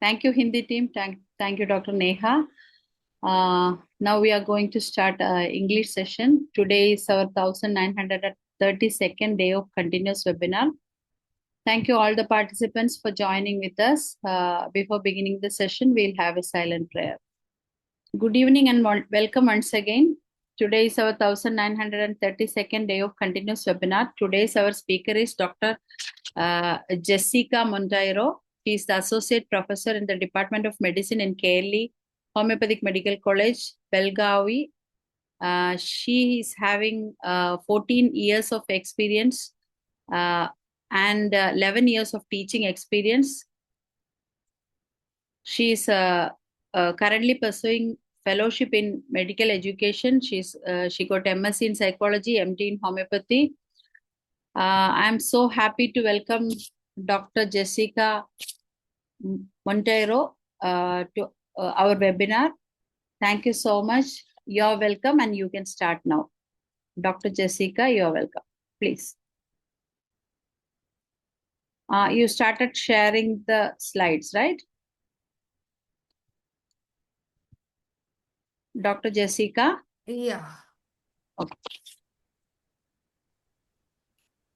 Thank you, Hindi team. Thank you, Dr. Neha. Now we are going to start English session. Today is our 1932nd day of continuous webinar. Thank you all the participants for joining with us. Before beginning the session, we'll have a silent prayer. Good evening and welcome once again. Today is our 1932nd day of continuous webinar. Today's our speaker is Dr. Jessica Monteiro. She is the Associate Professor in the Department of Medicine in KLE, Homeopathic Medical College, Belgavi. She is having 14 years of experience and 11 years of teaching experience. She is currently pursuing fellowship in medical education. She got MSc in psychology, MD in homeopathy. I'm so happy to welcome Dr. Jessica Monteiro to our webinar. Thank you so much. You're welcome and you can start now. Dr. Jessica, you're welcome. Please. You started sharing the slides, right? Dr. Jessica? Yeah. Okay.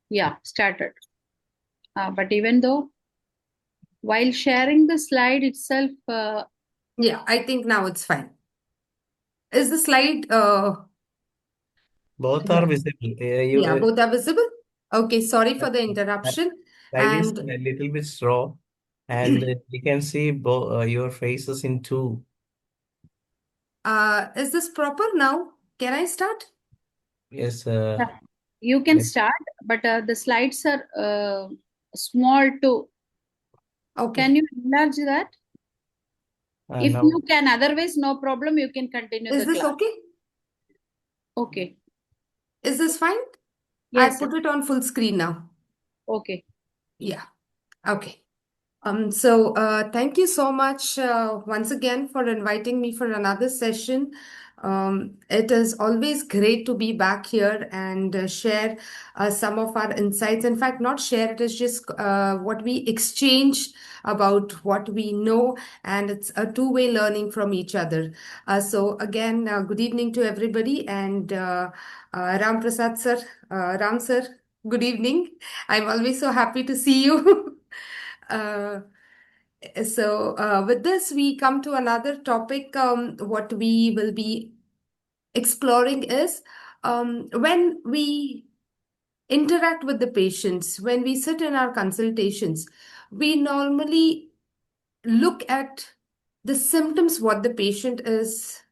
Yeah, started. But even though, while sharing the slide itself... Yeah, I think now it's fine. Is the slide... Both yeah. are visible. Yeah, both are visible. Okay, sorry for the interruption. Slide is And a little bit slow, and you can see both your faces in two. is this proper now? Can I start? Yes. You can Yes. start, but the slides are small too. Okay. Can you enlarge that? If No. you can, otherwise, no problem. You can continue Is the this class. okay? Okay. Is this fine? Yes. I put it on full screen now. Okay. Yeah. Okay. So thank you so much once again for inviting me for another session. It is always great to be back here and share some of our insights. In fact, not share, it is just what we exchange about what we know, and it's a two-way learning from each other. So again, good evening to everybody, and Ram Prasad sir, Ram sir, good evening. I'm always so happy to see you. With this, we come to another topic. What we will be exploring is when we interact with the patients, when we sit in our consultations, we normally look at the symptoms, what the patient is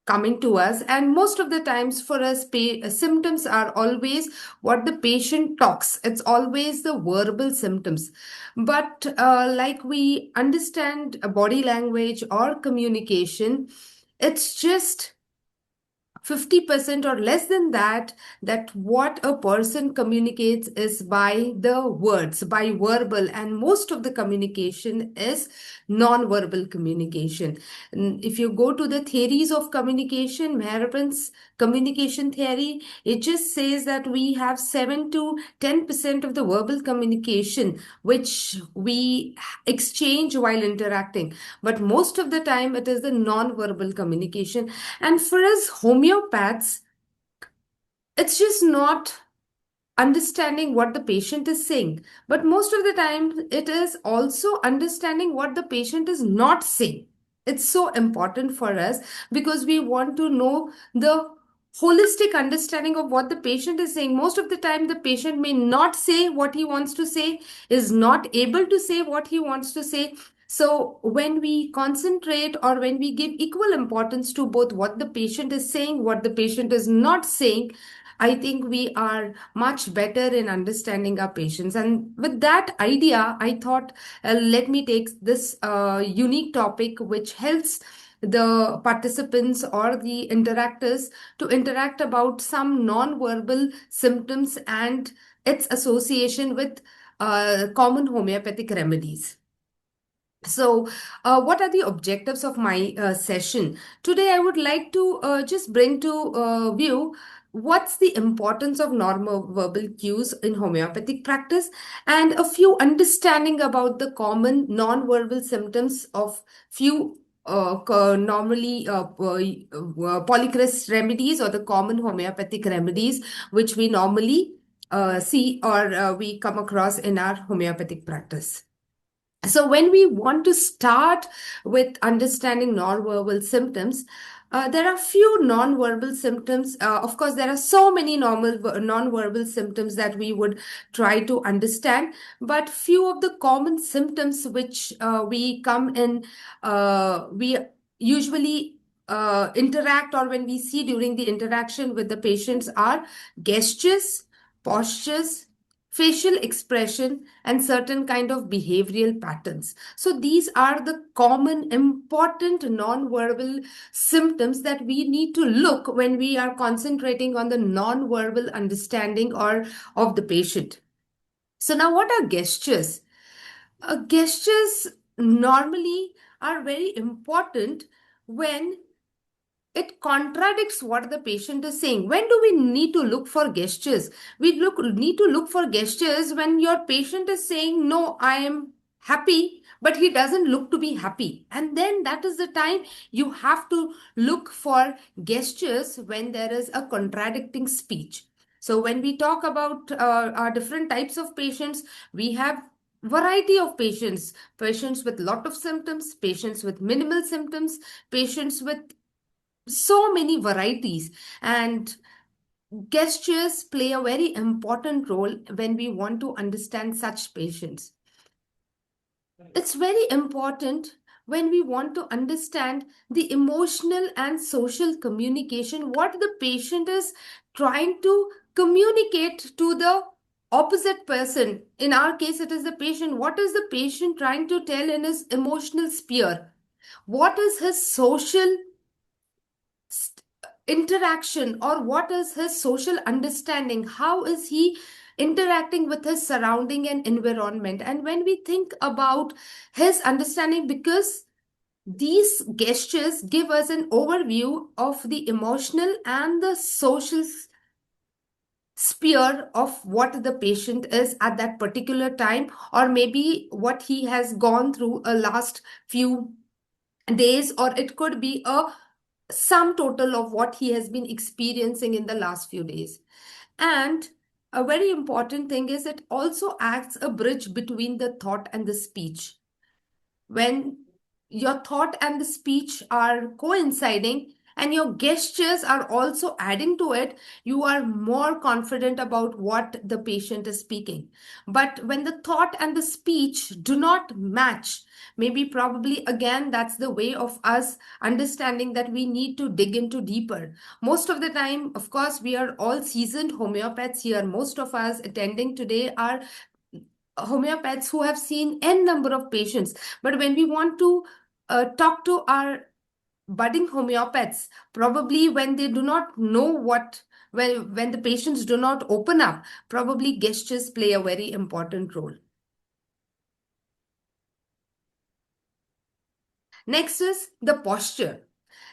coming to us, and most of the times for us symptoms are always what the patient talks. It's always the verbal symptoms, but like we understand body language or communication, it's just 50% or less than that, that what a person communicates is by the words, by verbal, and most of the communication is non-verbal communication. If you go to the theories of communication, Meherpan's communication theory, it just says that we have 7 to 10% of the verbal communication which we exchange while interacting, but most of the time it is the non-verbal communication. And for us homeopaths, it's just not understanding what the patient is saying, but most of the time it is also understanding what the patient is not saying. It's so important for us because we want to know the holistic understanding of what the patient is saying. Most of the time, the patient may not say what he wants to say, is not able to say what he wants to say. So, when we concentrate or when we give equal importance to both what the patient is saying, what the patient is not saying, I think we are much better in understanding our patients. And with that idea, I thought, let me take this unique topic which helps the participants or the interactors to interact about some non-verbal symptoms and its association with common homeopathic remedies. So, what are the objectives of my session? Today, I would like to just bring to view what's the importance of non-verbal cues in homeopathic practice, and a few understanding about the common non-verbal symptoms of few normally polychrist remedies, or the common homeopathic remedies which we normally see, or we come across in our homeopathic practice. So when we want to start with understanding nonverbal symptoms, there are few nonverbal symptoms. Of course, there are so many nonverbal symptoms that we would try to understand, but few of the common symptoms which we come in, we usually interact, or when we see during the interaction with the patients, are gestures, postures, facial expression, and certain kind of behavioral patterns. So these are the common important non-verbal symptoms that we need to look when we are concentrating on the non-verbal understanding or of the patient. So now, what are gestures? Gestures normally are very important when it contradicts what the patient is saying. When do we need to look for gestures? Need to look for gestures when your patient is saying, no, I am happy, but he doesn't look to be happy. And then that is the time you have to look for gestures when there is a contradicting speech. So when we talk about our different types of patients, we have variety of patients with lot of symptoms, patients with minimal symptoms, patients with so many varieties, and gestures play a very important role when we want to understand such patients. It's very important when we want to understand the emotional and social communication, what the patient is trying to communicate to the opposite person. In our case, it is the patient. What is the patient trying to tell in his emotional sphere? What is his social interaction, or what is his social understanding? How is he interacting with his surrounding and environment? And when we think about his understanding, because these gestures give us an overview of the emotional and the social sphere of what the patient is at that particular time, or maybe what he has gone through a last few days, or it could be a sum total of what he has been experiencing in the last few days. And a very important thing is it also acts a bridge between the thought and the speech. When your thought and the speech are coinciding and your gestures are also adding to it, you are more confident about what the patient is speaking. But when the thought and the speech do not match, maybe probably again, that's the way of us understanding that we need to dig into deeper. Most of the time, of course, we are all seasoned homeopaths here. Most of us attending today are homeopaths who have seen n number of patients. But when we want to talk to our budding homeopaths, probably when they do not know what, when the patients do not open up, probably gestures play a very important role. Next is the posture.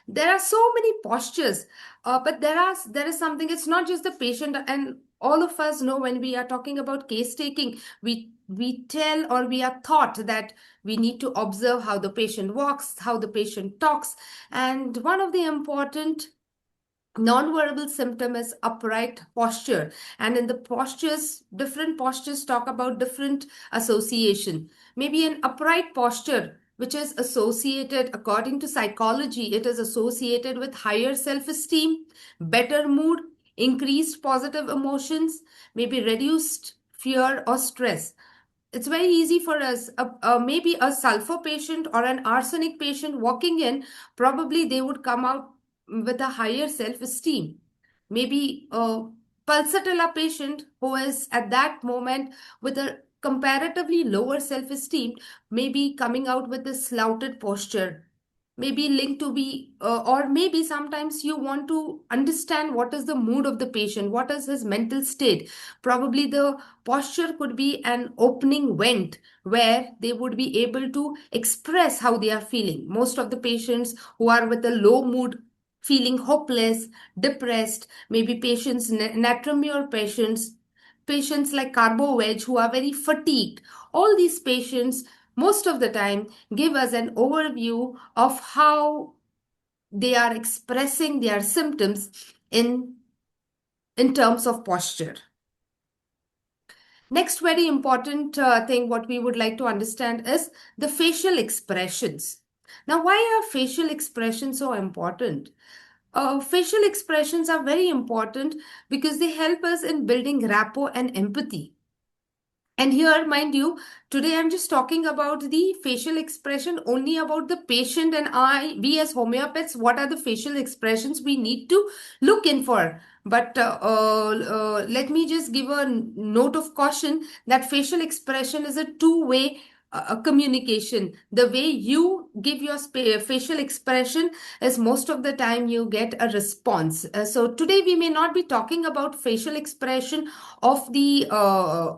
There are so many postures, but there is something. It's not just the patient, and all of us know when we are talking about case taking, we tell, or we are taught that we need to observe how the patient walks, how the patient talks, and one of the important non-verbal symptom is upright posture. And in the postures, different postures talk about different association. Maybe an upright posture, which is associated, according to psychology, it is associated with higher self-esteem, better mood, increased positive emotions, maybe reduced fear or stress. It's very easy for us. Maybe a sulfur patient or an arsenic patient walking in, probably they would come out with a higher self-esteem. Maybe a pulsatilla patient who is at that moment with a comparatively lower self-esteem may be coming out with a slouted posture, maybe linked to be, or maybe sometimes you want to understand what is the mood of the patient, what is his mental state. Probably the posture could be an opening vent where they would be able to express how they are feeling. Most of the patients who are with a low mood feeling hopeless, depressed, maybe patients, natremure patients, patients like carbo-veg who are very fatigued. All these patients, most of the time, give us an overview of how they are expressing their symptoms in terms of posture. Next very important thing what we would like to understand is the facial expressions. Now, why are facial expressions so important? Facial expressions are very important because they help us in building rapport and empathy. And here, mind you, today I'm just talking about the facial expression only about the patient and we as homeopaths, what are the facial expressions we need to look in for. But let me just give a note of caution that facial expression is a two-way communication. The way you give your facial expression is most of the time you get a response. So today we may not be talking about facial expression of the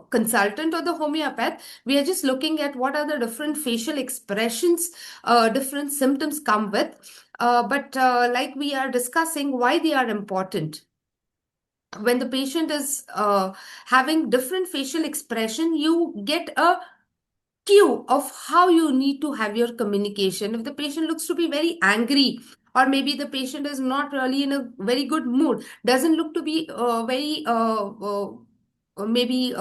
consultant or the homeopath. We are just looking at what are the different facial expressions, different symptoms come with. But like we are discussing why they are important. When the patient is having different facial expression, you get a cue of how you need to have your communication. If the patient looks to be very angry, or maybe the patient is not really in a very good mood, doesn't look to be very maybe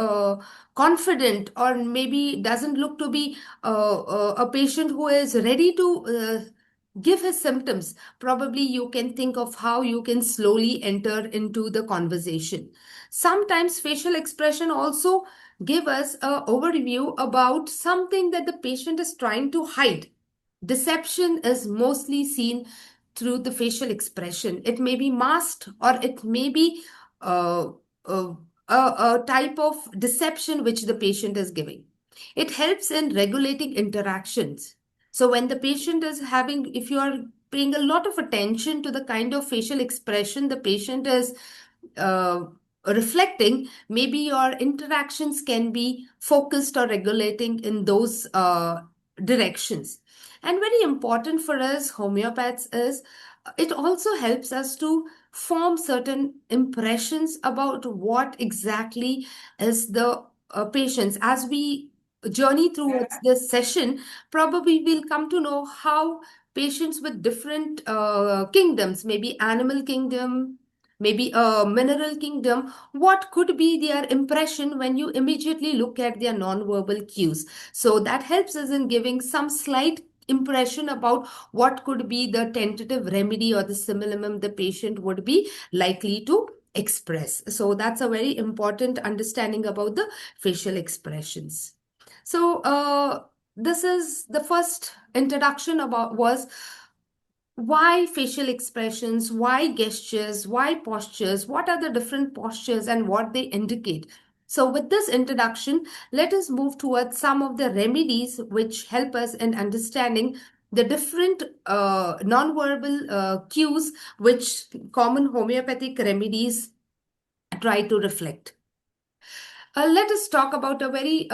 confident, or maybe doesn't look to be a patient who is ready to give his symptoms, probably you can think of how you can slowly enter into the conversation. Sometimes facial expression also give us an overview about something that the patient is trying to hide. Deception is mostly seen through the facial expression. It may be masked, or it may be uh, uh, a type of deception which the patient is giving. It helps in regulating interactions. So when the patient is having, if you are paying a lot of attention to the kind of facial expression the patient is uh, reflecting, maybe your interactions can be focused or regulating in those directions. And very important for us homeopaths is it also helps us to form certain impressions about what exactly is the patients. As we journey through this session, probably we'll come to know how patients with different kingdoms, maybe animal kingdom, maybe a mineral kingdom, what could be their impression when you immediately look at their non-verbal cues. So that helps us in giving some slight impression about what could be the tentative remedy or the simillimum the patient would be likely to express. So that's a very important understanding about the facial expressions. So this is the first introduction about was why facial expressions, why gestures, why postures, what are the different postures and what they indicate. So with this introduction, let us move towards some of the remedies which help us in understanding the different non-verbal cues which common homeopathic remedies try to reflect. Let us talk about a very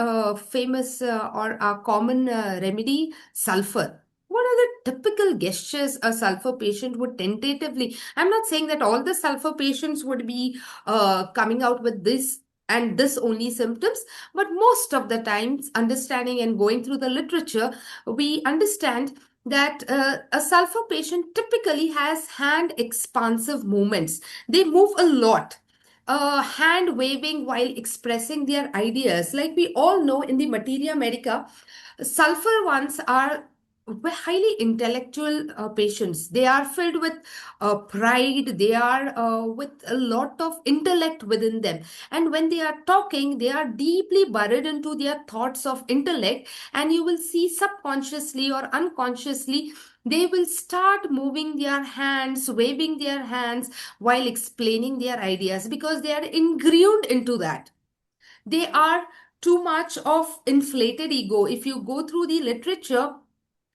famous or a common remedy, sulfur. What are the typical gestures a sulfur patient would tentatively? I'm not saying that all the sulfur patients would be coming out with this and this only symptoms, but most of the times, understanding and going through the literature, we understand that a sulfur patient typically has hand expansive movements. They move a lot, hand waving while expressing their ideas. Like we all know in the materia medica, sulfur ones are highly intellectual patients. They are filled with pride. They are with a lot of intellect within them. And when they are talking, they are deeply buried into their thoughts of intellect. And you will see subconsciously or unconsciously, they will start moving their hands, waving their hands while explaining their ideas because they are ingrained into that. They are too much of inflated ego. If you go through the literature,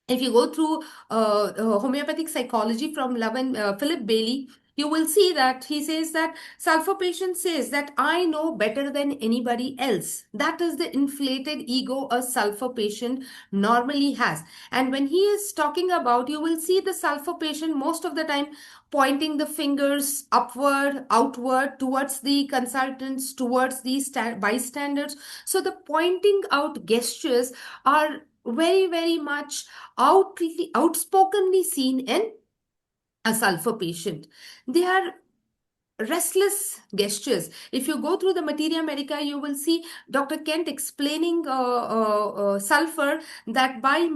if you go through homeopathic psychology from Philip Bailey, you will see that he says that sulfur patient says that I know better than anybody else. That is the inflated ego a sulfur patient normally has. And when he is talking about, you will see the sulfur patient most of the time pointing the fingers upward, outward, towards the consultants, towards the bystanders. So the pointing out gestures are very, very much outspokenly seen in a sulfur patient. They are restless gestures. If you go through the Materia Medica, you will see Dr. Kent explaining sulfur, that by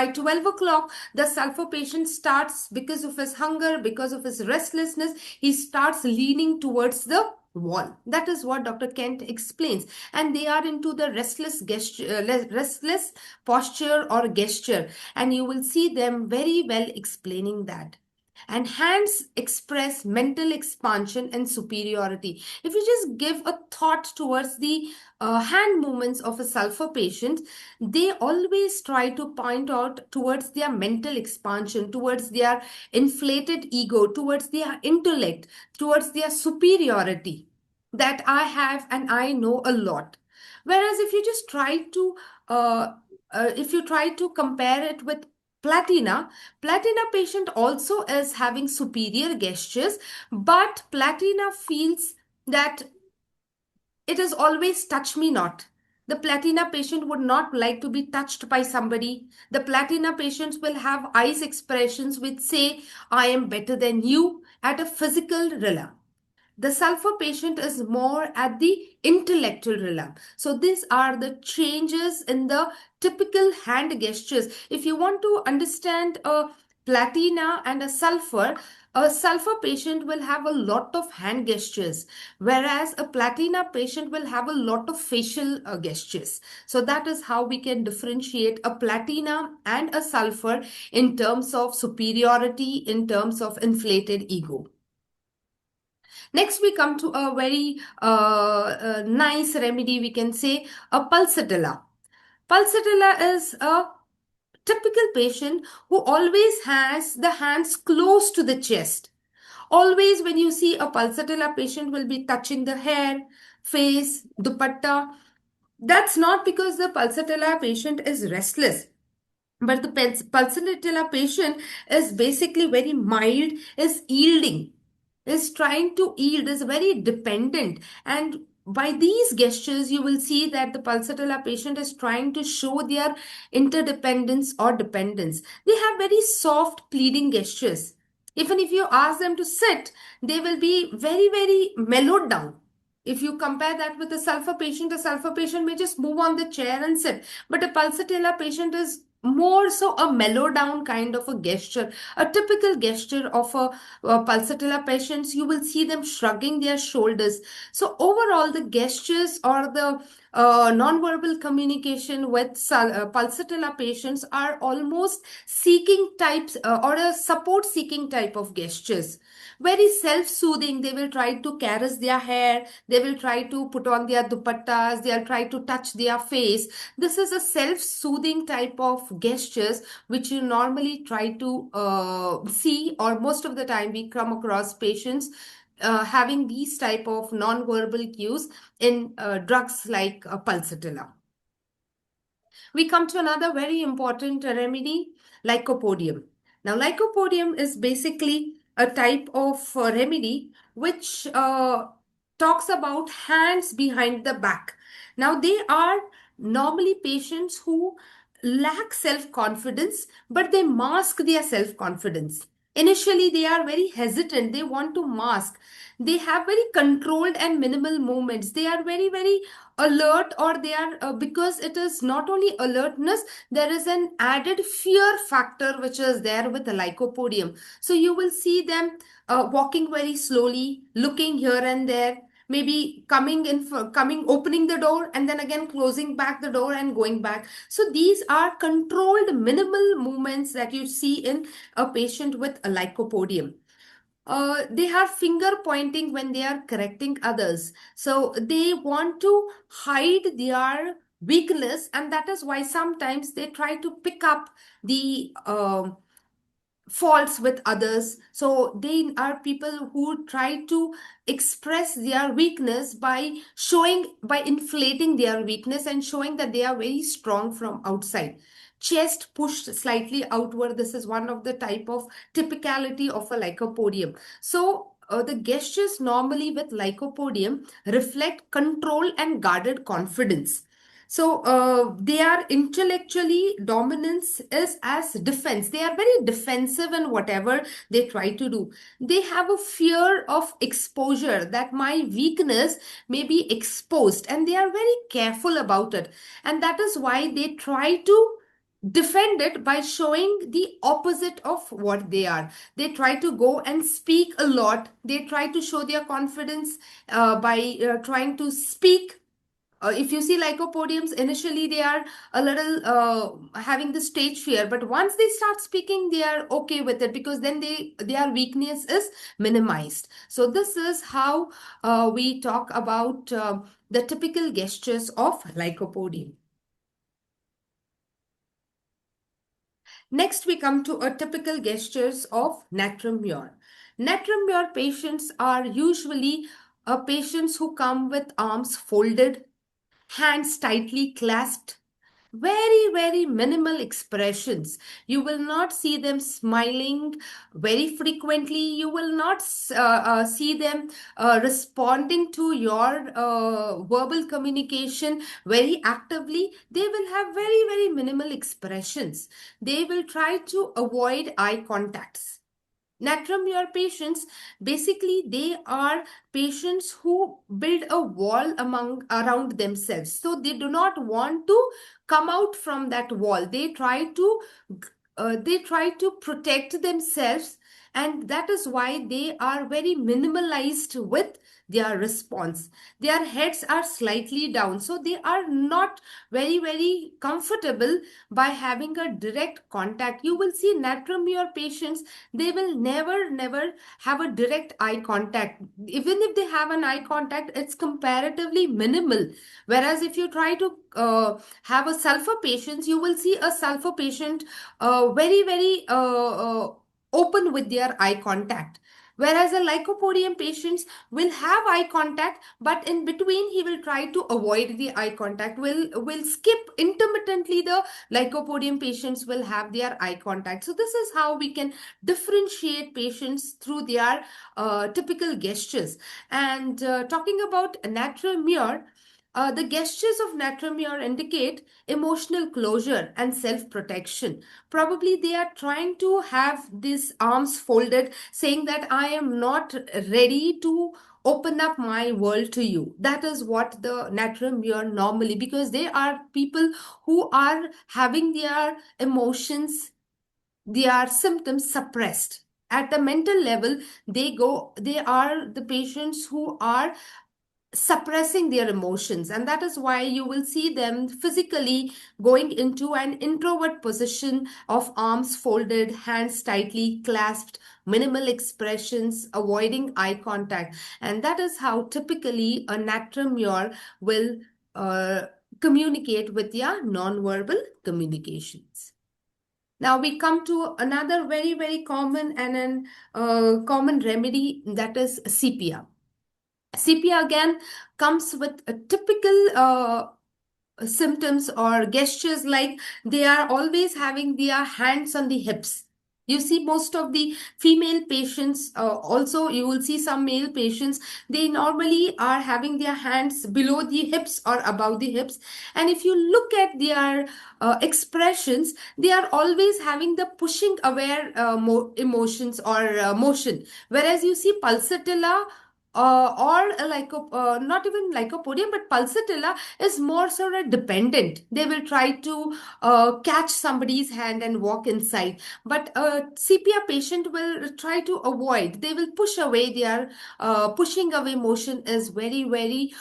12 o'clock, the sulfur patient starts, because of his hunger, because of his restlessness, he starts leaning towards the wall. That is what Dr. Kent explains. And they are into the restless gesture, restless posture or gesture. And you will see them very well explaining that. And hands express mental expansion and superiority. If you just give a thought towards the hand movements of a sulfur patient, they always try to point out towards their mental expansion, towards their inflated ego, towards their intellect, towards their superiority, that I have and I know a lot. Whereas if you just try to if you try to compare it with platina, Platina patient also is having superior gestures, but Platina feels that it is always touch me not. The Platina patient would not like to be touched by somebody. The Platina patients will have eyes expressions which say, I am better than you at a physical realm. The sulfur patient is more at the intellectual realm. So these are the changes in the typical hand gestures. If you want to understand a platina and a sulfur patient will have a lot of hand gestures, whereas a platina patient will have a lot of facial gestures. So that is how we can differentiate a platina and a sulfur in terms of superiority, in terms of inflated ego. Next, we come to a very nice remedy, we can say a pulsatilla. Pulsatilla is a typical patient who always has the hands close to the chest. Always when you see a pulsatilla patient will be touching the hair, face, dupatta. That's not because the pulsatilla patient is restless. But the pulsatilla patient is basically very mild, is yielding, is trying to yield, is very dependent. And by these gestures, you will see that the pulsatilla patient is trying to show their interdependence or dependence. They have very soft pleading gestures. Even if you ask them to sit, they will be very, very mellowed down. If you compare that with a sulfur patient may just move on the chair and sit. But a pulsatilla patient is more so a mellow down kind of a gesture, a typical gesture of a pulsatilla patients. You will see them shrugging their shoulders. So overall, the gestures or the non-verbal communication with pulsatilla patients are almost seeking types or a support seeking type of gestures. Very self-soothing. They will try to caress their hair. They will try to put on their dupattas. They'll try to touch their face. This is a self-soothing type of gestures which you normally try to see, or most of the time we come across patients having these type of non-verbal cues in drugs like pulsatilla. We come to another very important remedy, lycopodium. Now, lycopodium is basically a type of remedy which talks about hands behind the back. Now, they are normally patients who lack self-confidence, but they mask their self-confidence. Initially, they are very hesitant. They want to mask. They have very controlled and minimal movements. They are very, very alert, or they are because it is not only alertness, there is an added fear factor which is there with the lycopodium. So you will see them walking very slowly, looking here and there, maybe opening the door and then again closing back the door and going back. So these are controlled minimal movements that you see in a patient with a lycopodium. They have finger pointing when they are correcting others. So they want to hide their weakness, and that is why sometimes they try to pick up the faults with others. So they are people who try to express their weakness by inflating their weakness and showing that they are very strong from outside. Chest pushed slightly outward. This is one of the type of typicality of a lycopodium. So the gestures normally with lycopodium reflect control and guarded confidence. So they are intellectually dominance is as defense. They are very defensive in whatever they try to do. They have a fear of exposure, that my weakness may be exposed, and they are very careful about it. And that is why they try to defend it by showing the opposite of what they are. They try to go and speak a lot. They try to show their confidence by trying to speak. If you see lycopodiums, initially they are a little having the stage fear, but once they start speaking, they are okay with it, because then their weakness is minimized. So this is how we talk about the typical gestures of lycopodium. Next, we come to a typical gestures of natrum mur. Natrum mur patients are usually patients who come with arms folded, hands tightly clasped, very minimal expressions. You will not see them smiling very frequently. You will not see them responding to your verbal communication very actively. They will have very minimal expressions. They will try to avoid eye contacts. Natrum mur patients, basically they are patients who build a wall around themselves. So they do not want to come out from that wall. They try to protect themselves, and that is why they are very minimalized with their response. Their heads are slightly down, so they are not very comfortable by having a direct contact. You will see natrum mur patients, they will never have a direct eye contact. Even if they have an eye contact, it's comparatively minimal. Whereas if you try to have a sulfur patient, you will see a sulfur patient very open with their eye contact. Whereas a lycopodium patients will have eye contact, but in between he will try to avoid the eye contact, will skip intermittently. The lycopodium patients will have their eye contact. So this is how we can differentiate patients through their typical gestures. And talking about natrum mur, the gestures of natrum mur indicate emotional closure and self-protection. Probably they are trying to have these arms folded, saying that I am not ready to open up my world to you. That is what the natrum mur normally, because they are people who are having their emotions, their symptoms suppressed. At the mental level, they are the patients who are suppressing their emotions, and that is why you will see them physically going into an introvert position of arms folded, hands tightly clasped, minimal expressions, avoiding eye contact. And that is how typically a natrum mur will uh, communicate with their non-verbal communications. Now we come to another very common and an common remedy, that is sepia. Sepia again comes with a typical symptoms or gestures, like they are always having their hands on the hips. You see most of the female patients, also you will see some male patients, they normally are having their hands below the hips or above the hips. And if you look at their expressions, they are always having the pushing aware emotions or motion. Whereas you see pulsatilla or like not even lycopodium, but pulsatilla is more sort of dependent. They will try to catch somebody's hand and walk inside. But a sepia patient will try to avoid. They will push away. Their pushing away motion is very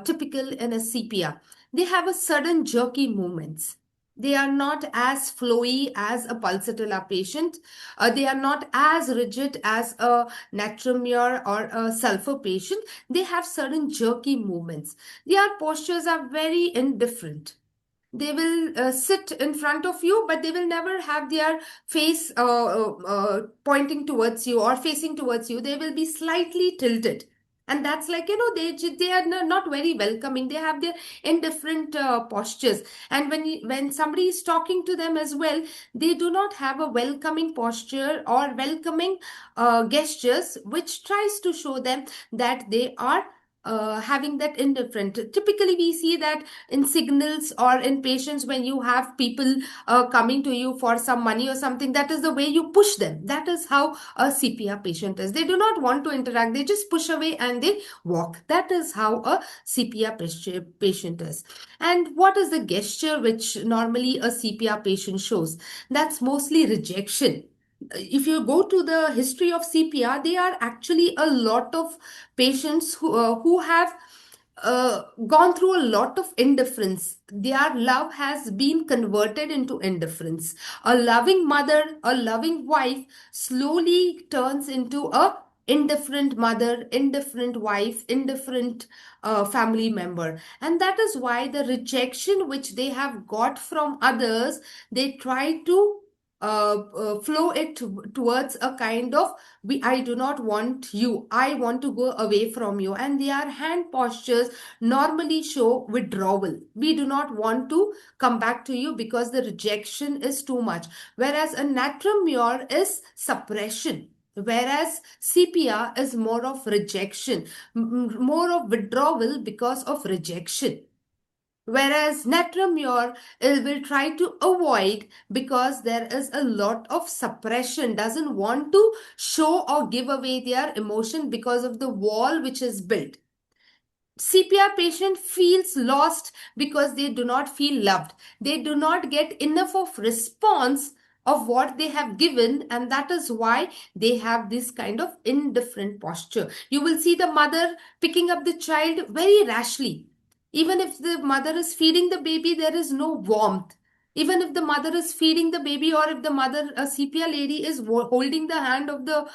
typical in a sepia. They have a sudden jerky movements. They are not as flowy as a pulsatilla patient. They are not as rigid as a natrum mur or a sulfur patient. They have certain jerky movements. Their postures are very indifferent. They will sit in front of you, but they will never have their face pointing towards you or facing towards you. They will be slightly tilted. And that's like, they are not very welcoming. They have their indifferent postures. And when somebody is talking to them as well, they do not have a welcoming posture or welcoming gestures, which tries to show them that they are having that indifferent. Typically, we see that in signals or in patients, when you have people coming to you for some money or something, that is the way you push them. That is how a CPR patient is. They do not want to interact. They just push away and they walk. That is how a CPR patient is. And what is the gesture which normally a CPR patient shows? That's mostly rejection. If you go to the history of CPR, there are actually a lot of patients who have gone through a lot of indifference. Their love has been converted into indifference. A loving mother, a loving wife slowly turns into a indifferent mother, indifferent wife, indifferent family member. And that is why the rejection which they have got from others, they try to flow it towards a kind of, I do not want you, I want to go away from you. And their hand postures normally show withdrawal. We do not want to come back to you because the rejection is too much. Whereas a natremure is suppression. Whereas CPR is more of rejection, more of withdrawal because of rejection. Whereas natremure will try to avoid because there is a lot of suppression, doesn't want to show or give away their emotion because of the wall which is built. CPR patient feels lost because they do not feel loved. They do not get enough of response of what they have given, and that is why they have this kind of indifferent posture. You will see the mother picking up the child very rashly. Even if the mother is feeding the baby, there is no warmth. Even if the mother is feeding the baby, or if the mother, a CPR lady, is holding the hand of the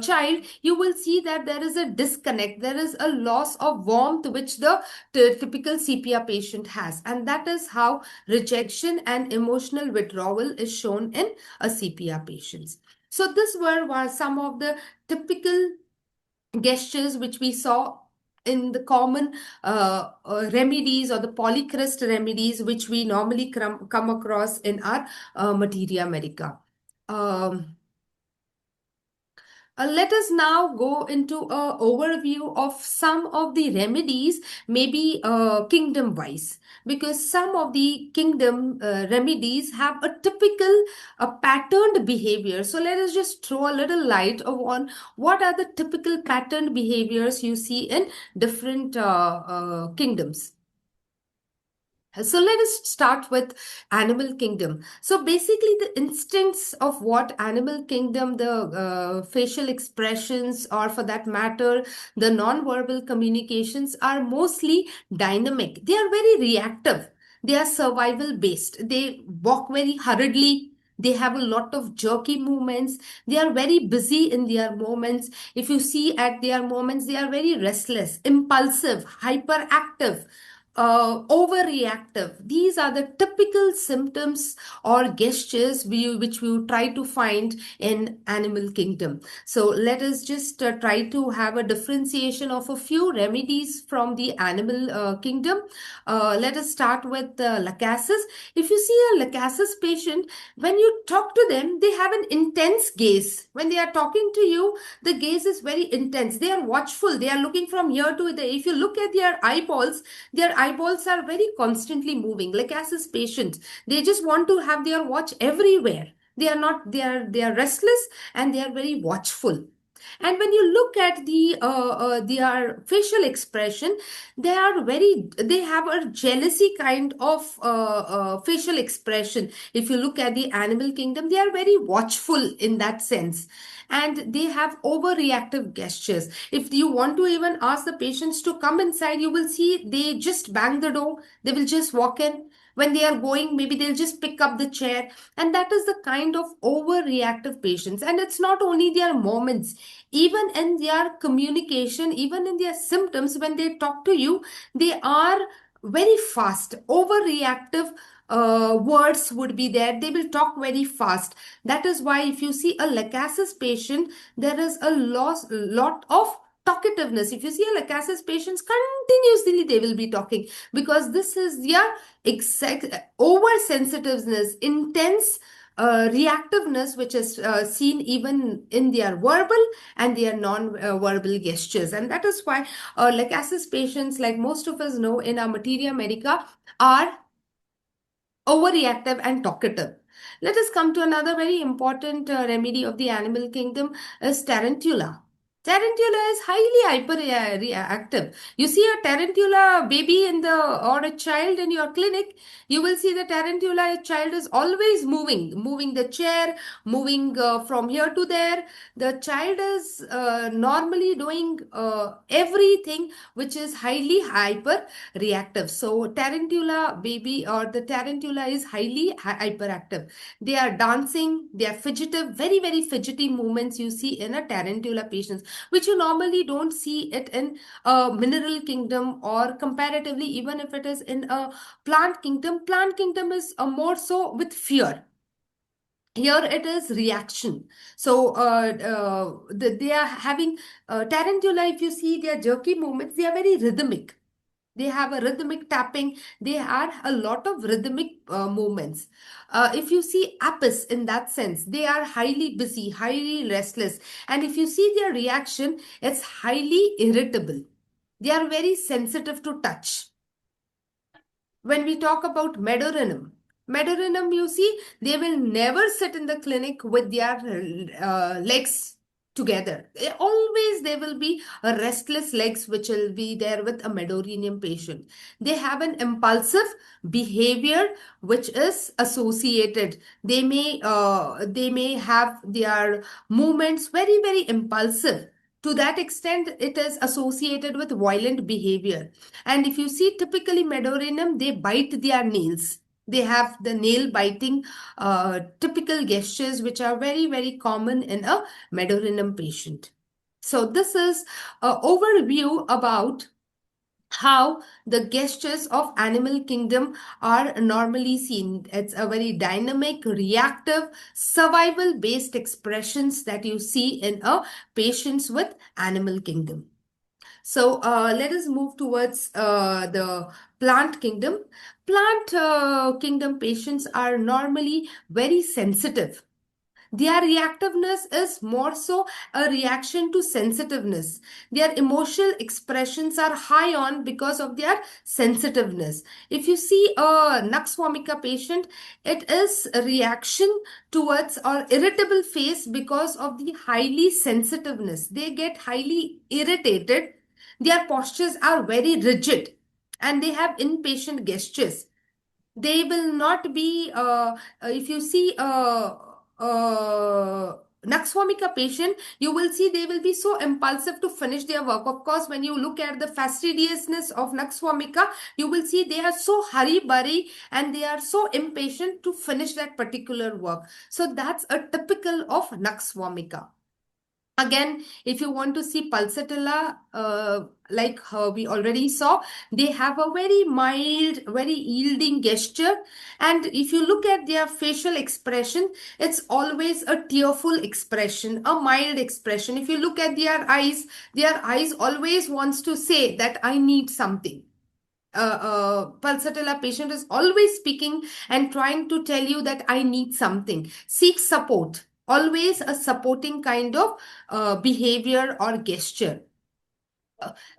child, you will see that there is a disconnect. There is a loss of warmth which the typical CPR patient has. And that is how rejection and emotional withdrawal is shown in a CPR patient. So this were some of the typical gestures which we saw in the common remedies, or the polychrist remedies, which we normally come across in our materia medica. Let us now go into an overview of some of the remedies, maybe kingdom wise, because some of the kingdom remedies have a typical patterned behavior. So let us just throw a little light on what are the typical patterned behaviors you see in different kingdoms. So let us start with animal kingdom. So basically the instincts of what animal kingdom, the facial expressions, or for that matter, the non-verbal communications are mostly dynamic. They are very reactive. They are survival based. They walk very hurriedly. They have a lot of jerky movements. They are very busy in their moments. If you see at their moments, they are very restless, impulsive, hyperactive, overreactive. These are the typical symptoms or gestures which we try to find in animal kingdom. So let us just try to have a differentiation of a few remedies from the animal kingdom. Let us start with lacasis. If you see a lacasis patient, when you talk to them, they have an intense gaze. When they are talking to you, the gaze is very intense. They are watchful. They are looking from here to there. If you look at their eyeballs are very constantly moving. Like as is patients, they just want to have their watch everywhere. They are restless, and they are very watchful. And when you look at their facial expression, they have a jealousy kind of facial expression. If you look at the animal kingdom, they are very watchful in that sense. And they have overreactive gestures. If you want to even ask the patients to come inside, you will see they just bang the door. They will just walk in. When they are going, maybe they'll just pick up the chair. And that is the kind of overreactive patients. And it's not only their moments, even in their communication, even in their symptoms, when they talk to you, they are very fast, overreactive words would be there. They will talk very fast. That is why if you see a lachesis patient, there is a lot of talkativeness. If you see a lachesis patients, continuously they will be talking, because this is their exact oversensitiveness, intense reactiveness, which is seen even in their verbal and their non-verbal gestures. And that is why lachesis patients, like most of us know in our materia medica, are overreactive and talkative. Let us come to another very important remedy of the animal kingdom is tarantula. Tarantula is highly hyperreactive. You see a tarantula baby or a child in your clinic, you will see the tarantula child is always moving the chair, moving from here to there. The child is normally doing everything which is highly hyper reactive. So tarantula baby or the tarantula is highly hyperactive. They are dancing, they are fidgetive, very, very fidgety movements you see in a tarantula patient, which you normally don't see it in a mineral kingdom, or comparatively, even if it is in a plant kingdom. Plant kingdom is more so with fear. Here it is reaction. So they are having tarantula. If you see their jerky movements, they are very rhythmic. They have a rhythmic tapping. They had a lot of rhythmic movements. If you see apis in that sense, they are highly busy, highly restless. And if you see their reaction, it's highly irritable. They are very sensitive to touch. When we talk about medorinum, you see, they will never sit in the clinic with their legs together. Always there will be a restless legs which will be there with a medorinum patient. They have an impulsive behavior which is associated. They may have their movements very, very impulsive. To that extent, it is associated with violent behavior. And if you see typically medorinum, they bite their nails. They have the nail biting typical gestures, which are very, very common in a medorinum patient. So this is an overview about how the gestures of animal kingdom are normally seen. It's a very dynamic, reactive, survival based expressions that you see in a patients with animal kingdom. So let us move towards the plant kingdom. Plant kingdom patients are normally very sensitive. Their reactiveness is more so a reaction to sensitiveness. Their emotional expressions are high on because of their sensitiveness. If you see a Nux vomica patient, it is a reaction towards or irritable face because of the highly sensitiveness. They get highly irritated. Their postures are very rigid and they have impatient gestures. They will not be if you see Nux vomica patient, you will see they will be so impulsive to finish their work. Of course, when you look at the fastidiousness of Nux vomica, you will see they are so hurry-burry and they are so impatient to finish that particular work. So that's a typical of Nux vomica. Again, if you want to see pulsatilla, like we already saw, they have a very mild, very yielding gesture. And if you look at their facial expression, it's always a tearful expression, a mild expression. If you look at their eyes always wants to say that I need something. Pulsatilla patient is always speaking and trying to tell you that I need something. Seek support. Always a supporting kind of behavior or gesture.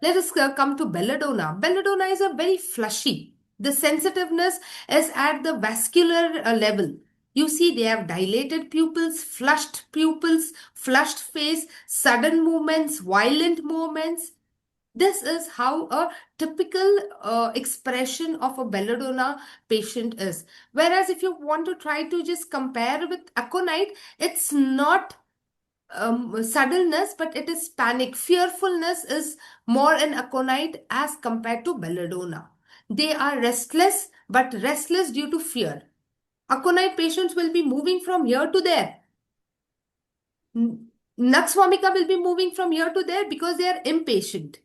Let us come to belladonna. Belladonna is a very flushy. The sensitiveness is at the vascular level. You see, they have dilated pupils, flushed face, sudden movements, violent movements. This is how a typical expression of a belladonna patient is. Whereas if you want to try to just compare with aconite, it's not suddenness, but it is panic. Fearfulness is more in aconite as compared to belladonna. They are restless, but restless due to fear. Aconite patients will be moving from here to there. Nux vomica will be moving from here to there because they are impatient.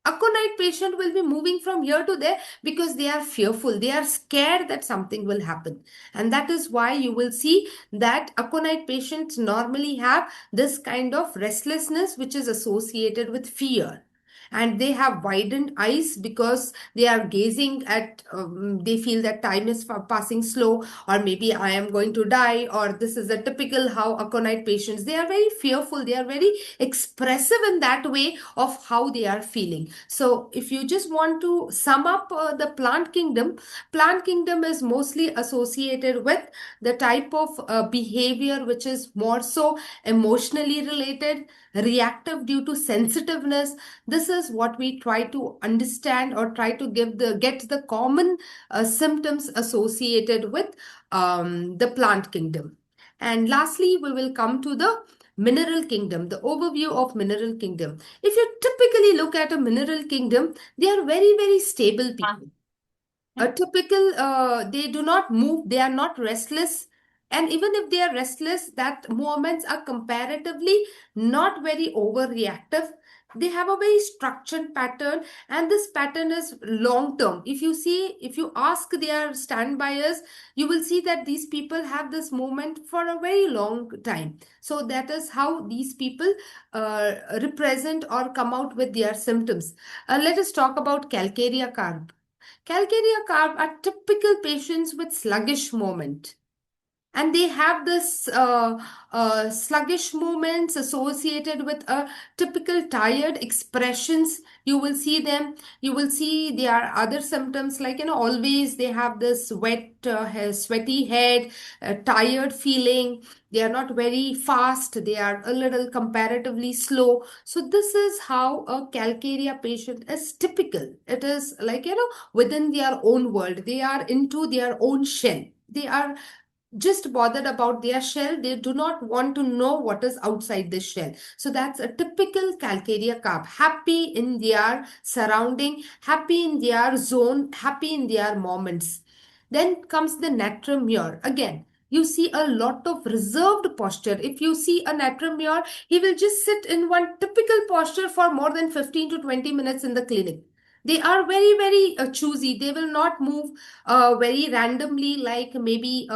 Aconite patient will be moving from here to there because they are fearful. They are scared that something will happen. And that is why you will see that aconite patients normally have this kind of restlessness which is associated with fear. And they have widened eyes because they are gazing at, they feel that time is passing slow, or maybe I am going to die, or this is a typical how aconite patients, they are very fearful, they are very expressive in that way of how they are feeling. So if you just want to sum up the plant kingdom is mostly associated with the type of behavior which is more so emotionally related, reactive due to sensitiveness. This is what we try to understand or try to get the common symptoms associated with the plant kingdom. And lastly, we will come to the mineral kingdom, the overview of mineral kingdom. If you typically look at a mineral kingdom, they are very, very stable people. A typical, they do not move, they are not restless. And even if they are restless, that movements are comparatively not very overreactive. They have a very structured pattern, and this pattern is long term. If you see, if you ask their standbyers, you will see that these people have this movement for a very long time. So that is how these people represent or come out with their symptoms. Let us talk about calcarea carp. Calcarea carp are typical patients with sluggish movement, and they have this sluggish movements associated with a typical tired expressions. You will see them, you will see there are other symptoms like, always they have this sweaty head, tired feeling. They are not very fast, they are a little comparatively slow. So this is how a calcarea patient is typical. It is like, within their own world, they are into their own shell, they are just bothered about their shell. They do not want to know what is outside the shell. So that's a typical calcarea carp, happy in their surrounding, happy in their zone, happy in their moments. Then comes the natrum mure. Again, you see a lot of reserved posture. If you see a natrum mure, he will just sit in one typical posture for more than 15 to 20 minutes in the clinic. They are very, very choosy. They will not move very randomly, like maybe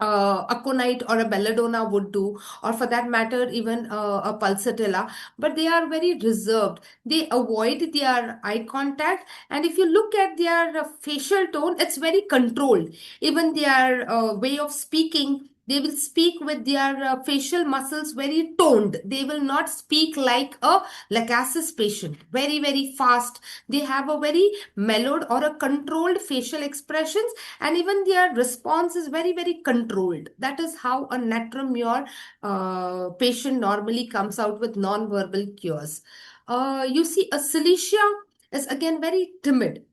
aconite or a belladonna would do, or for that matter, even a pulsatilla. But they are very reserved. They avoid their eye contact, and if you look at their facial tone, it's very controlled. Even their way of speaking, they will speak with their facial muscles very toned. They will not speak like a lacasis patient, very, very fast. They have a very mellowed or a controlled facial expressions, and even their response is very, very controlled. That is how a natrum mure patient normally comes out with non-verbal cures. You see a silicea is again very timid.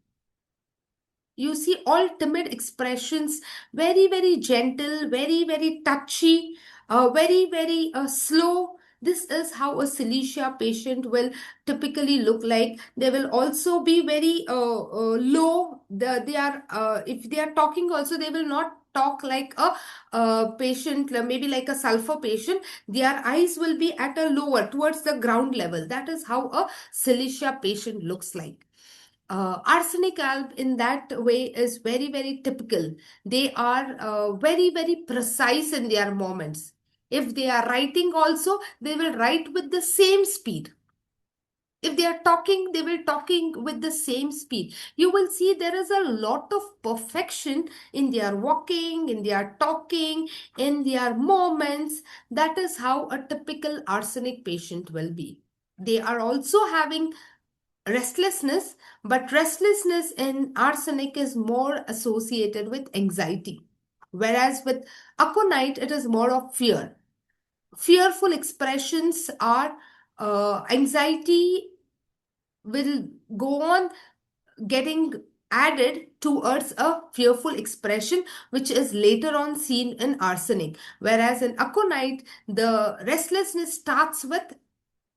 You see all timid expressions, very, very gentle, very, very touchy, very, very slow. This is how a silicea patient will typically look like. They will also be very low. They are, if they are talking also, they will not talk like a patient, maybe like a sulfur patient. Their eyes will be at a lower, towards the ground level. That is how a silicea patient looks like. Arsenic alb in that way is very, very typical. They are very, very precise in their moments. If they are writing also, they will write with the same speed. If they are talking, they will talking with the same speed. You will see there is a lot of perfection in their walking, in their talking, in their moments. That is how a typical arsenic patient will be. They are also having restlessness, but restlessness in arsenic is more associated with anxiety. Whereas with aconite, it is more of fear. Fearful expressions are anxiety will go on getting added towards a fearful expression, which is later on seen in arsenic. Whereas in aconite, the restlessness starts with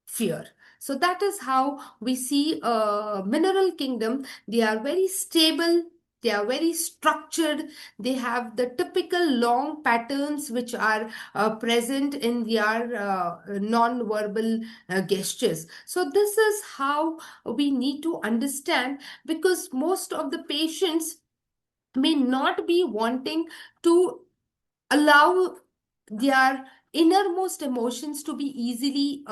fear. So that is how we see a mineral kingdom. They are very stable, They are very structured. They have the typical long patterns which are present in their non-verbal gestures. So this is how we need to understand, because most of the patients may not be wanting to allow their innermost emotions to be easily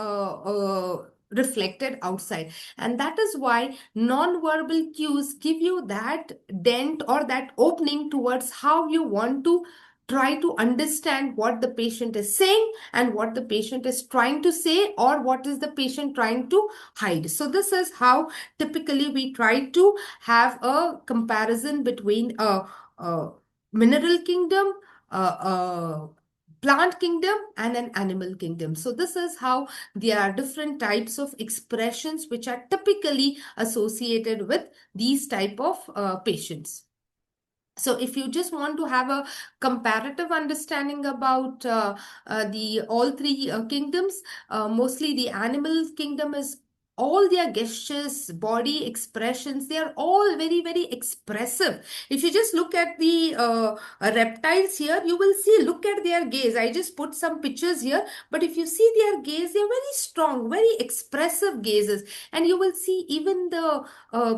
reflected outside. And that is why non-verbal cues give you that dent or that opening towards how you want to try to understand what the patient is saying and what the patient is trying to say, or what is the patient trying to hide. So this is how typically we try to have a comparison between a mineral kingdom, a plant kingdom, and an animal kingdom. So this is how there are different types of expressions which are typically associated with these type of patients. So if you just want to have a comparative understanding about the all three kingdoms, mostly the animal kingdom is all their gestures, body expressions, they are all very, very expressive. If you just look at the reptiles here, you will see, look at their gaze. I just put some pictures here, but if you see their gaze, they are very strong, very expressive gazes. And you will see even the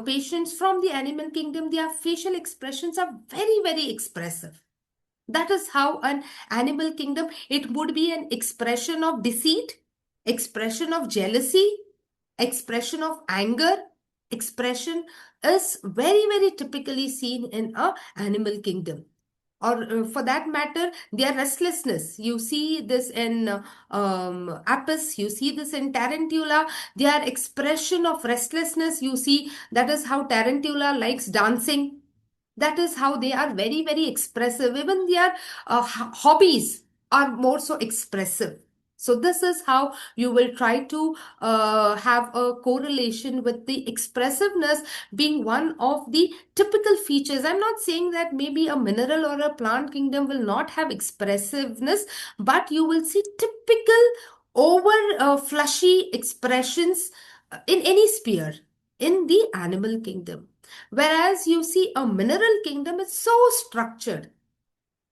patients from the animal kingdom, their facial expressions are very, very expressive. That is how an animal kingdom, it would be an expression of deceit, expression of jealousy, expression of anger. Expression is very, very typically seen in a animal kingdom. Or for that matter, their restlessness. You see this in Apis, you see this in Tarantula, their expression of restlessness. You see, that is how Tarantula likes dancing. That is how they are very, very expressive. Even their hobbies are more so expressive. So this is how you will try to have a correlation with the expressiveness being one of the typical features. I'm not saying that maybe a mineral or a plant kingdom will not have expressiveness, but you will see typical over flushy expressions in any sphere in the animal kingdom. Whereas you see a mineral kingdom is so structured.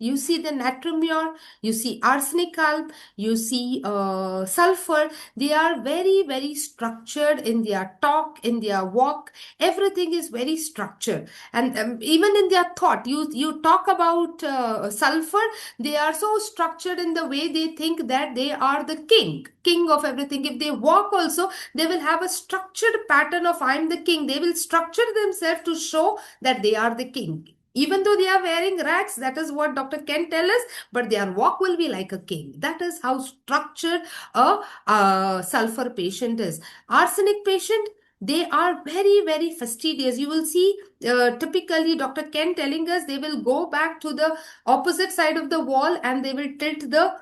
You see the natrium, you see arsenic alb, you see sulfur. They are very, very structured in their talk, in their walk. Everything is very structured. And even in their thought, you talk about sulfur, they are so structured in the way they think that they are the king of everything. If they walk also, they will have a structured pattern of I am the king. They will structure themselves to show that they are the king. Even though they are wearing rags, that is what Dr. Ken tells us, but their walk will be like a king. That is how structured a sulfur patient is. Arsenic patient, they are very, very fastidious. You will see typically Dr. Ken telling us they will go back to the opposite side of the wall and they will tilt the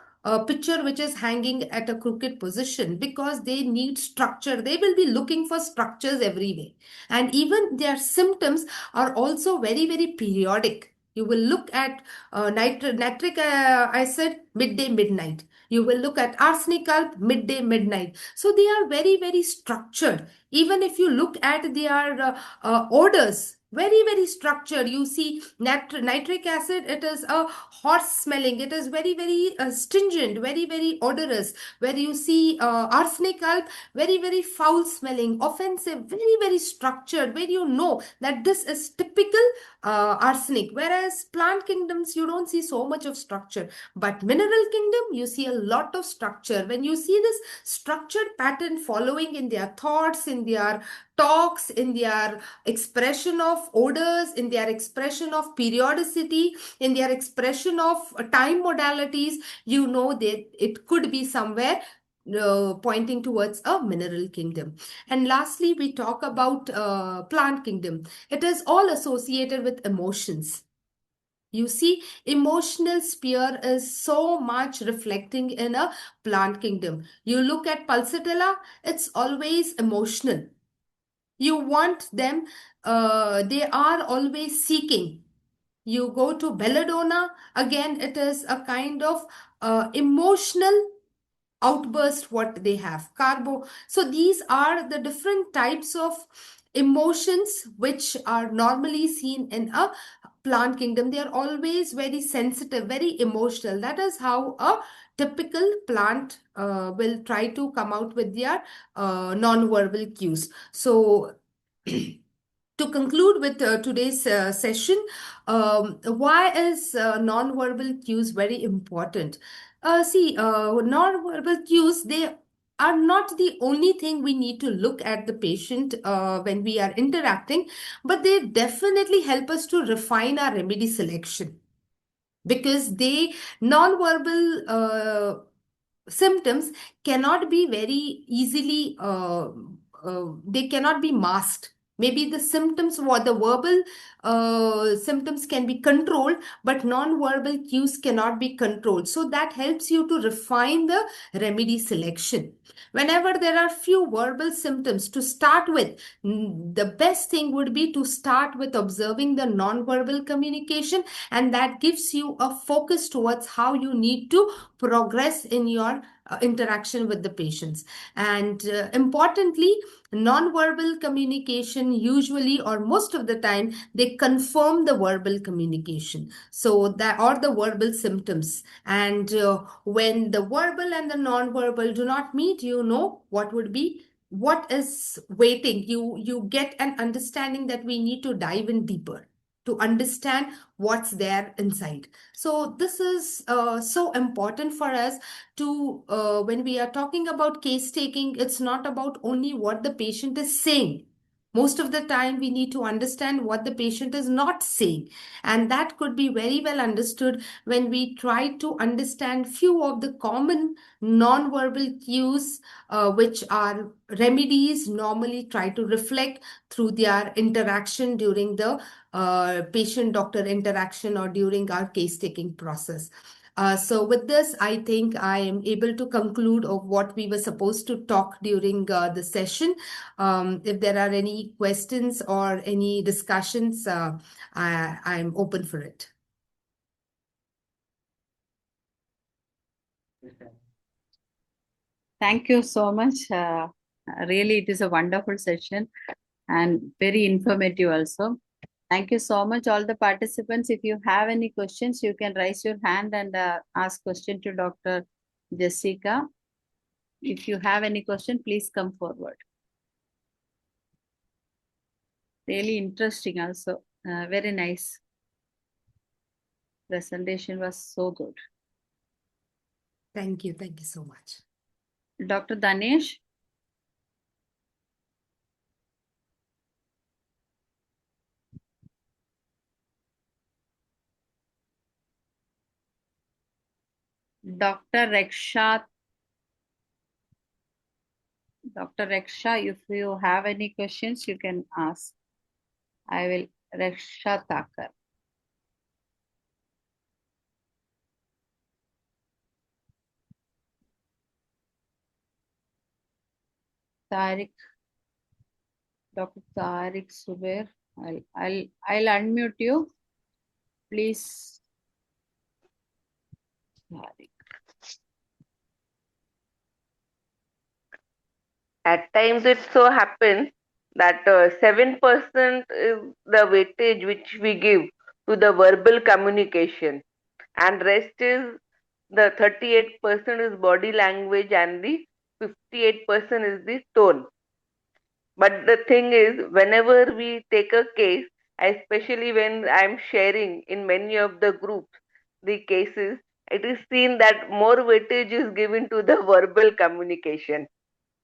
picture which is hanging at a crooked position, because they need structure. They will be looking for structures everywhere. And even their symptoms are also very, very periodic. You will look at nitric acid midday, midnight. You will look at arsenic alb midday, midnight. So they are very, very structured. Even if you look at their odors, very, very structured. You see nitric acid, it is a horse smelling. It is very, very stringent, very, very odorous. Where you see arsenic alb, very, very foul smelling, offensive, very, very structured, where you know that this is typical arsenic. Whereas plant kingdoms, you don't see so much of structure. But mineral kingdom, you see a lot of structure. When you see this structured pattern following in their thoughts, in their talks, in their expression of odors, in their expression of periodicity, in their expression of time modalities, you know that it could be somewhere pointing towards a mineral kingdom. And lastly, we talk about plant kingdom. It is all associated with emotions. You see, emotional sphere is so much reflecting in a plant kingdom. You look at pulsatilla, it's always emotional. You want them, they are always seeking. You go to belladonna, again, it is a kind of emotional outburst what they have. Carbo. So these are the different types of emotions which are normally seen in a plant kingdom, they are always very sensitive, very emotional. That is how a typical plant will try to come out with their non-verbal cues. So to conclude with today's session, why is non-verbal cues very important? Non-verbal cues, they are not the only thing we need to look at the patient when we are interacting, but they definitely help us to refine our remedy selection, because they non-verbal symptoms cannot be very easily they cannot be masked. Maybe the symptoms, what the verbal symptoms can be controlled, but non-verbal cues cannot be controlled. So that helps you to refine the remedy selection. Whenever there are few verbal symptoms to start with, the best thing would be to start with observing the non-verbal communication, and that gives you a focus towards how you need to progress in your interaction with the patients. And importantly, non-verbal communication usually, or most of the time, they confirm the verbal communication, so that, or the verbal symptoms. And when the verbal and the non-verbal do not meet, you know what would be, what is waiting. You get an understanding that we need to dive in deeper to understand what's there inside. So this is so important for us to, when we are talking about case taking, it's not about only what the patient is saying. Most of the time, we need to understand what the patient is not saying. And that could be very well understood when we try to understand few of the common non-verbal cues, which are remedies normally try to reflect through their interaction during the patient-doctor interaction or during our case-taking process. So with this, I think I am able to conclude of what we were supposed to talk during the session. If there are any questions or any discussions, I'm open for it. Thank you so much. Really, it is a wonderful session and very informative also. Thank you so much, all the participants. If you have any questions, you can raise your hand and ask question to Dr. Jessica. If you have any question, please come forward. Really interesting also. Very nice. Presentation was so good. Thank you. Thank you so much. Dr. Danesh? Dr. Reksha? Dr. Reksha, if you have any questions, you can ask. I will, Reksha Thakur. Tariq, Dr. Tariq Subair, I'll unmute you. Please. Tariq. At times it so happens that 7% is the weightage which we give to the verbal communication, and rest is the 38% is body language and the 58% is the tone. But the thing is, whenever we take a case, especially when I'm sharing in many of the groups the cases, it is seen that more weightage is given to the verbal communication.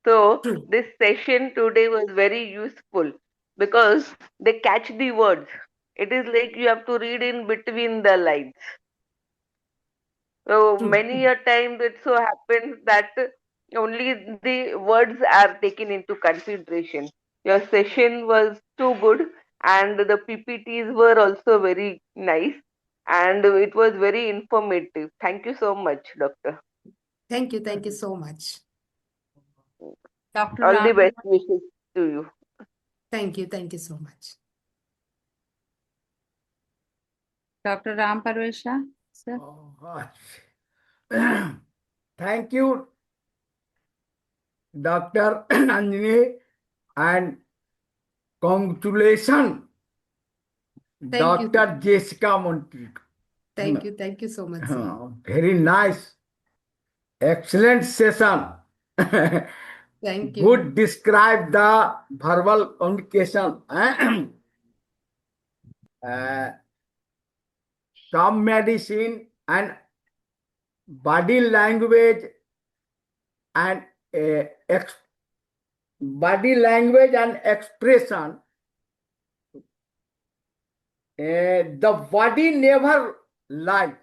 So True. this session today was very useful because they catch the words. It is like you have to read in between the lines. So True. many a time it so happens that only the words are taken into consideration. Your session was too good and the PPTs were also very nice and it was very informative. Thank you so much, Doctor. Thank you. Thank you so much. Dr. All the Ram, best wishes to you. Thank you. Thank you so much. Dr. Ram Parvesha, sir. Thank you, Dr. Anjani and congratulations, Thank you. Dr. Jessica Monteiro. Thank you so much, sir. Very nice. Excellent session. Thank you. Good describe the verbal communication. Some medicine and body language and body language and expression. The body never lies.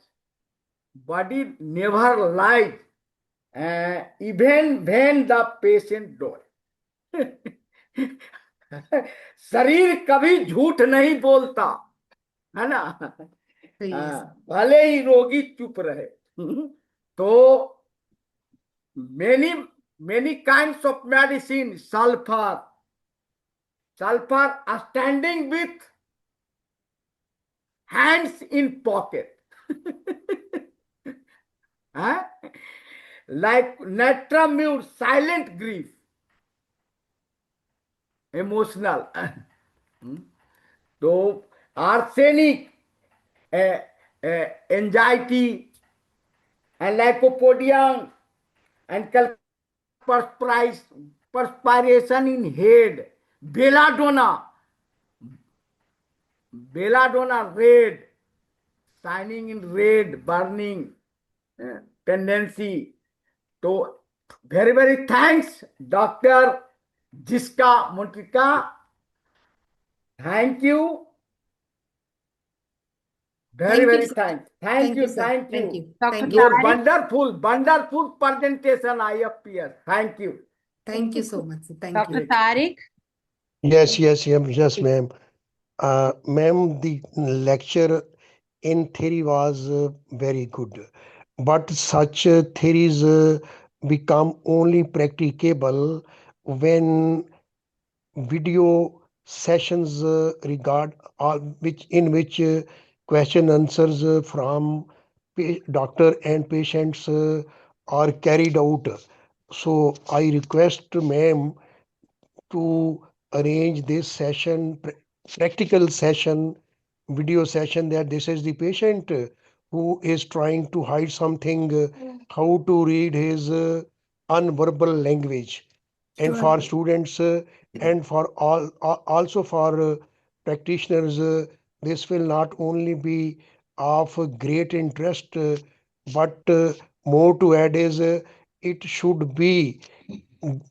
Body never lies. Even when the patient dies. शरीर कभी झूठ नहीं बोलता, है ना? Yes. भले ही रोगी चुप रहे. तो many kinds of medicine, sulfur are standing with hands in pocket. Like natramute, silent grief, emotional. So arsenic, anxiety, and lycopodium, and perspiration in head, belladonna, red, shining in red, burning tendency. So very thanks, Dr. Jessica Monteiro. Thank you. Very sir. thanks. Sir. Thank you. Thank you. Dr. Thank Your you. wonderful presentation, IFPH. Thank you. Thank you so much, sir. Thank Dr. you. Tariq. Yes, ma'am. Ma'am, the lecture in theory was very good, but such theories become only practicable when video sessions regard all which in which question answers from doctor and patients are carried out. So I request ma'am to arrange this session, practical session, video session, that this is the patient who is trying to hide something, how to read his unverbal language. And for students and for also for practitioners, this will not only be of great interest, but more to add is it should be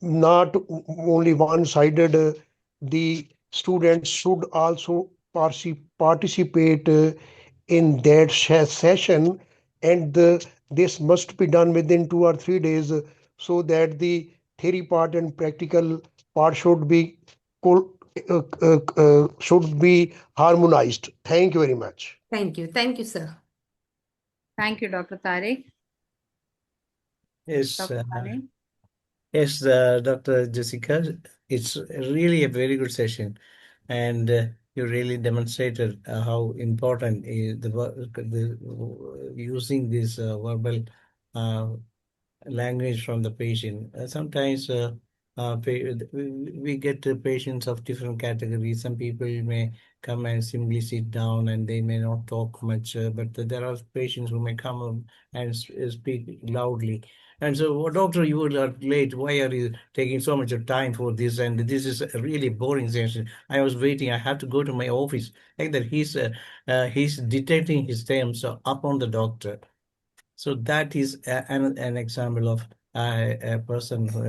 not only one-sided. The students should also participate in that session, and this must be done within 2 or 3 days, so that the theory part and practical part should be harmonized. Thank you very much. Thank you, sir. Thank you, Dr. Tariq. Yes, Dr. Tariq. yes, Dr. Jessica, it's really a very good session, and you really demonstrated how important is the using this verbal uh, language from the patient. Sometimes we get patients of different categories. Some people may come and simply sit down and they may not talk much, but there are patients who may come and speak loudly. And so, "Oh, doctor, you are late. Why are you taking so much of time for this? And this is a really boring session. I was waiting. I have to go to my office." Like that, he's dictating his terms upon the doctor. So that is an example of a person who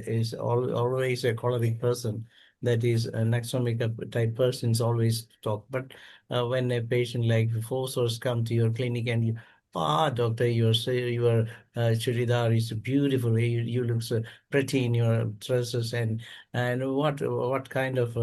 is always a choleric person. That is an axomic type persons always talk. But when a patient like forcers come to your clinic and you, doctor, your churidar is beautiful. You look so pretty in your dresses, and what kind of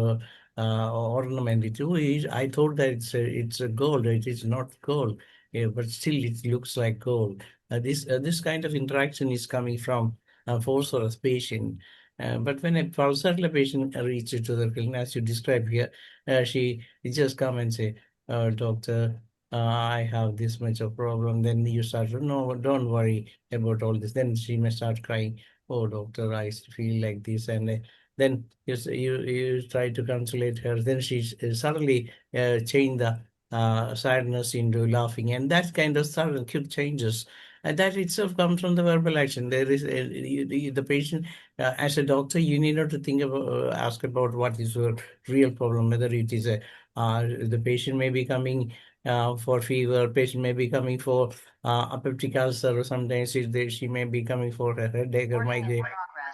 ornament it is? I thought that it's a gold. It is not gold. Yeah, but still it looks like gold. This kind of interaction is coming from a force or a patient. But when a pulsatile patient reaches to the clinic, as you described here, she just come and say, "Doctor, I have this much of problem." Then you start, "No, don't worry about all this." Then she may start crying, "Oh, doctor, I feel like this," and Then you try to consolate her. Then she suddenly changed the sadness into laughing, and that kind of sudden quick changes. And that itself comes from the verbal action. There is the patient, as a doctor, you need not to think about ask about what is your real problem, whether it is a the patient may be coming for fever, patient may be coming for a peptic ulcer, or sometimes she may be coming for a headache or migraine.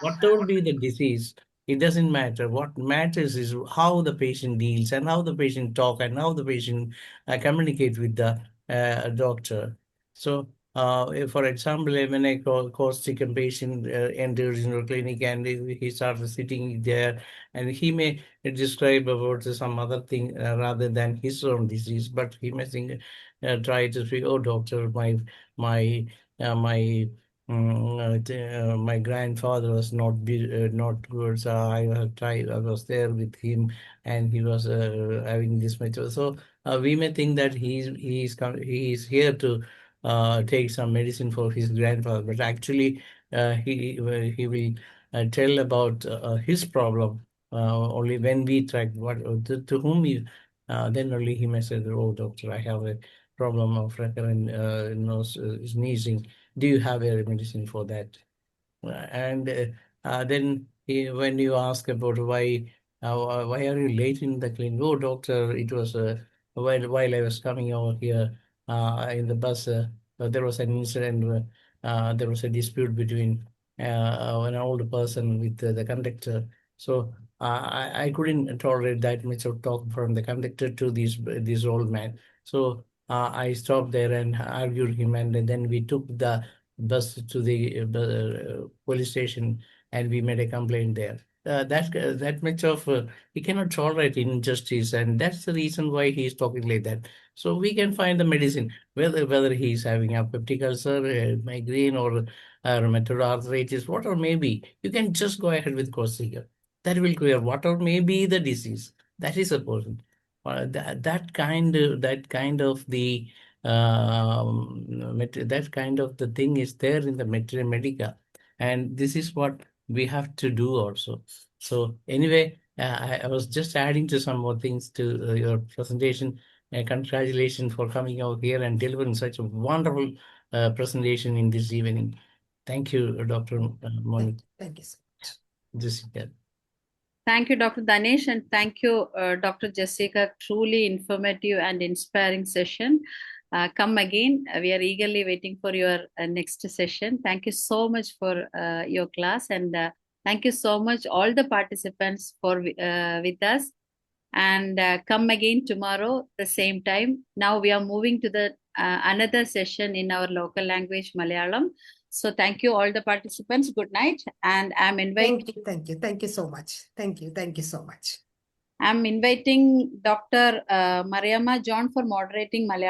Whatever be the disease, it doesn't matter. What matters is how the patient deals and how the patient talk and how the patient communicate with the doctor. So, for example, when a caustic patient enters in your clinic and he starts sitting there, and he may describe about some other thing rather than his own disease, but he may think, try to say, "Oh, doctor, my my my grandfather was not good, so I have tried. I was there with him, and he was having this much." So we may think that he is here to take some medicine for his grandfather, but actually he will tell about his problem only when we track what to whom he. Then only he may say, "Oh, doctor, I have a problem of recurrent nose sneezing. Do you have a medicine for that?" And then when you ask about why are you late in the clinic? "Oh, doctor, it was while I was coming over here in the bus, there was an incident where there was a dispute between an old person with the conductor. So I couldn't tolerate that much of talk from the conductor to this old man. So I stopped there and argued him, and then we took the bus to the police station, and we made a complaint there." That much of he cannot tolerate injustice, and that's the reason why he is talking like that. So we can find the medicine, whether he is having a peptic ulcer, migraine, or rheumatoid arthritis, whatever may be. You can just go ahead with Corsica. That will clear whatever may be the disease. That is a person. That kind of the that kind of the thing is there in the Materia Medica, and this is what we have to do also. So anyway, I was just adding to some more things to your presentation. Congratulations for coming out here and delivering such a wonderful presentation in this evening. Thank you, Dr. Monica. Thank you so much. Jessica. Thank you, Dr. Danesh, and thank you, Dr. Jessica. Truly informative and inspiring session. Come again. We are eagerly waiting for your next session. Thank you so much for your class, and thank you so much all the participants for with us. And come again tomorrow the same time. Now we are moving to the another session in our local language, Malayalam. So thank you all the participants. Good night, and I'm inviting. Thank you so much. Thank you so much. I'm inviting Dr. Mariamma John for moderating Malayalam.